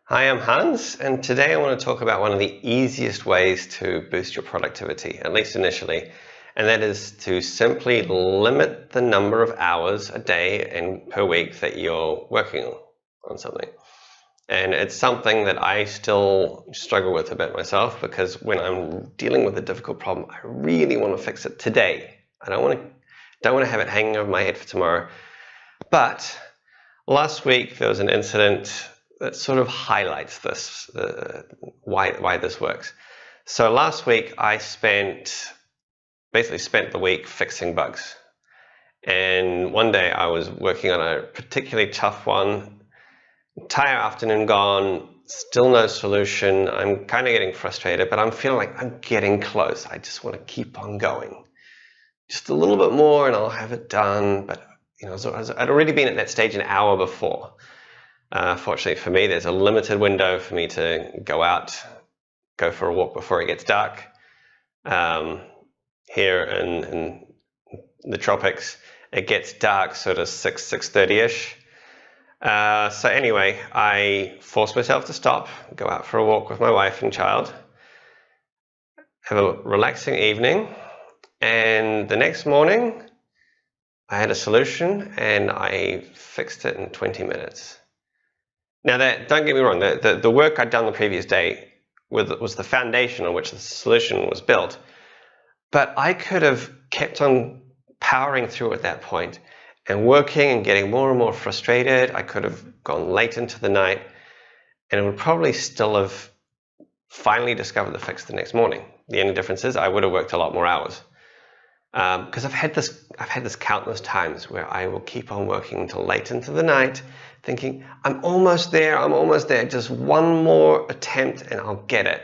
Hi, I'm Hans, and today I want to talk about one of the easiest ways to boost your productivity, at least initially, and that is to simply limit the number of hours a day and per week that you're working on something. And it's something that I still struggle with a bit myself, because when I'm dealing with a difficult problem, I really want to fix it today. I don't want to have it hanging over my head for tomorrow. But last week there was an incident that sort of highlights this, why this works. So last week I basically spent the week fixing bugs. And one day I was working on a particularly tough one, entire afternoon gone, still no solution. I'm kind of getting frustrated, but I'm feeling like I'm getting close. I just want to keep on going. Just a little bit more and I'll have it done. But I'd already been at that stage an hour before. Fortunately for me, there's a limited window for me to go for a walk before it gets dark. Here in the tropics, it gets dark sort of 6:30ish. So anyway, I forced myself to stop, go out for a walk with my wife and child, have a relaxing evening, and the next morning I had a solution and I fixed it in 20 minutes. Now, don't get me wrong, the work I'd done the previous day was the foundation on which the solution was built, but I could have kept on powering through at that point and working and getting more and more frustrated. I could have gone late into the night and it would probably still have finally discovered the fix the next morning. The only difference is I would have worked a lot more hours. Because I've had this countless times where I will keep on working until late into the night, thinking, I'm almost there, just one more attempt and I'll get it.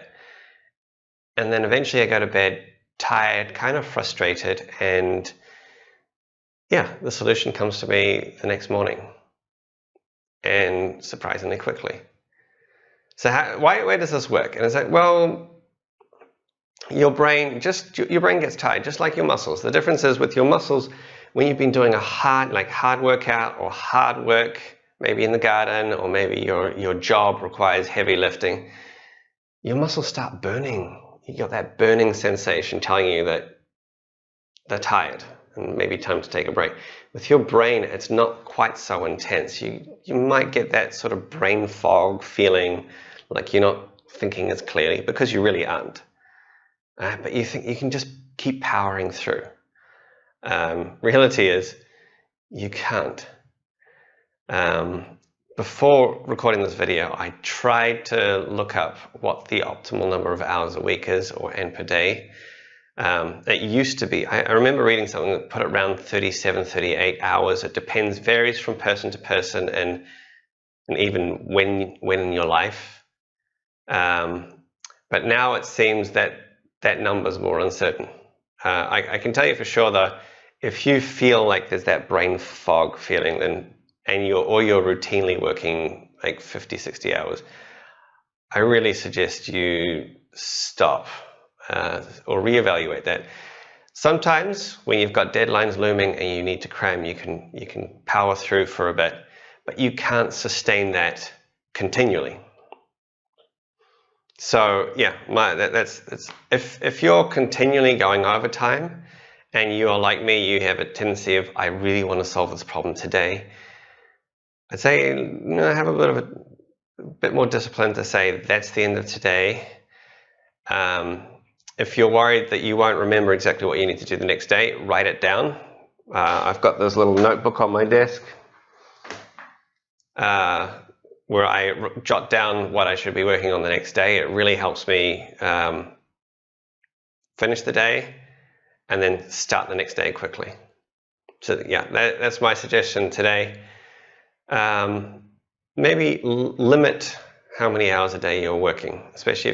And then eventually I go to bed tired, kind of frustrated, and yeah, the solution comes to me the next morning, and surprisingly quickly. So why does this work? And it's like, well, your brain gets tired, just like your muscles. The difference is with your muscles, when you've been doing a hard workout or hard work, maybe in the garden, or maybe your job requires heavy lifting, your muscles start burning. You got that burning sensation telling you that they're tired and maybe time to take a break. With your brain, it's not quite so intense. You might get that sort of brain fog feeling, like you're not thinking as clearly, because you really aren't. But you think you can just keep powering through. Reality is you can't. Before recording this video, I tried to look up what the optimal number of hours a week is, and per day. It used to be, I remember reading something that put it around 37, 38 hours. It depends, varies from person to person, and even when in your life. But now it seems that number is more uncertain. I can tell you for sure though, if you feel like there's that brain fog feeling, and you're routinely working like 50, 60 hours, I really suggest you stop or reevaluate that. Sometimes when you've got deadlines looming and you need to cram, you can power through for a bit, but you can't sustain that continually. So yeah, if you're continually going overtime and you're like me, you have a tendency of, I really want to solve this problem today, I'd say, have a bit more discipline to say that's the end of today. If you're worried that you won't remember exactly what you need to do the next day, write it down. I've got this little notebook on my desk where I jot down what I should be working on the next day. It really helps me finish the day and then start the next day quickly. So yeah, that's my suggestion today. Maybe limit how many hours a day you're working, especially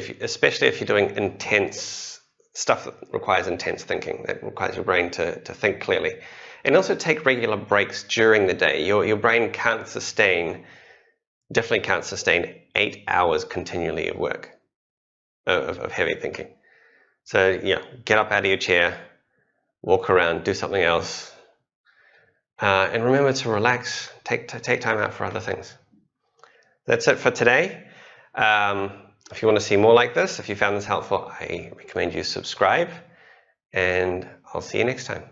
if you're doing intense stuff that requires intense thinking, that requires your brain to think clearly. And also take regular breaks during the day. Your brain definitely can't sustain 8 hours continually of work, of heavy thinking. So yeah, get up out of your chair, walk around, do something else, and remember to relax, take time out for other things. That's it for today. If you want to see more like this, if you found this helpful, I recommend you subscribe, and I'll see you next time.